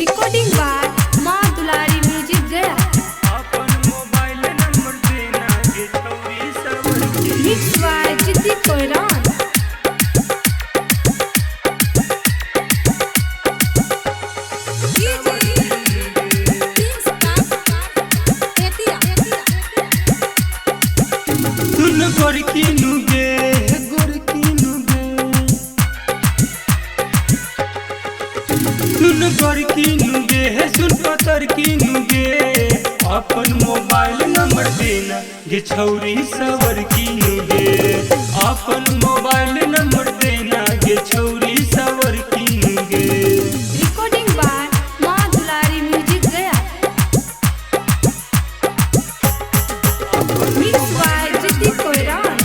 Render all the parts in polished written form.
Recording by माँ दुलारी music गया। अपन मोबाइल नंबर देना गे छौरी सवर की। मिक्स बाय जिद्दी कोयरान। सुन गोरकी नुगे गोरकी नुगे, सुन गोरकी नुगे सुन पतर की नुगे। अपन मोबाइल नंबर देना गे छौरी सवर की नुगे। अपन मोबाइल नंबर देना गे छौरी सवर की नुगे। रिकॉर्डिंग बाय माँ दुलारी म्यूजिक गया। मिक्स बाय जिद्दी कोयरान।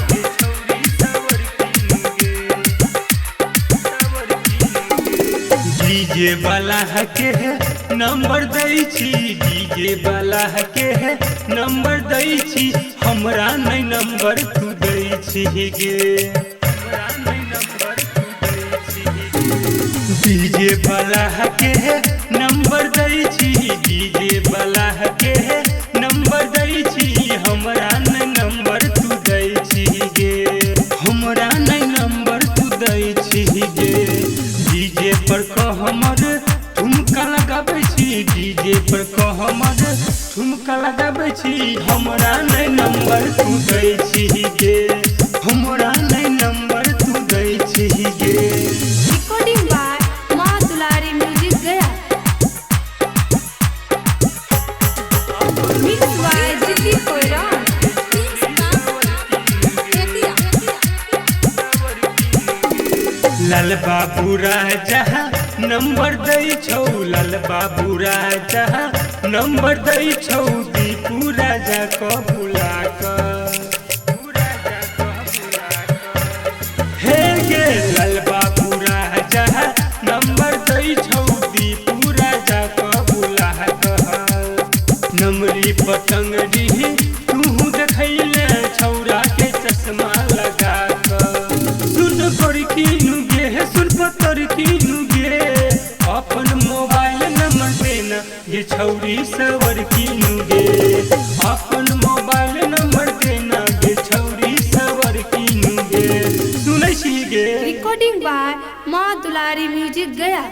डीजे वाला के है नंबर दै छी, डीजे वाला के है नंबर दै छी। हमरा नहीं नंबर तू दै छी गे, हमरा नहीं नंबर तू दै छी। डीजे वाला के है नंबर दै छी, डीजे वाला के है नंबर दै छी। हमरा नहीं नंबर तू दै छी गे, हमरा नहीं नंबर तू दै छी गे। डीजे पर कह हमर ठुमका लगाबै छी, डीजे पर कह हमर ठुमका लगाबै छी। हमरा नहीं नंबर तू दै छी गे, हमरा नहीं नंबर तू दै छी गे। रिकॉर्डिंग बाय माँ दुलारी म्यूजिक गया। मिक्स बाय जिद्दी कोयरान। लाल बाबू राजा नंबर दै छौ, लाल बाबू राजा नंबर दै छौ। दीपू राजा को बुला हे गे लाल बाबू राजा नंबर दै छौ। दीपू राजा को बुला नमरी पतंगड़ी तू देखैले छौरा के चश्मा लगा कर। सुन गोरकी नुगे सुन पतर की नुगे। अपन मोबाइल नंबर देना गे छौरी सवर की नुगे। अपन मोबाइल नंबर देना गे छौरी सवर की नुगे। सुनै छी गे। रिकॉर्डिंग बाय माँ दुलारी म्यूजिक गया।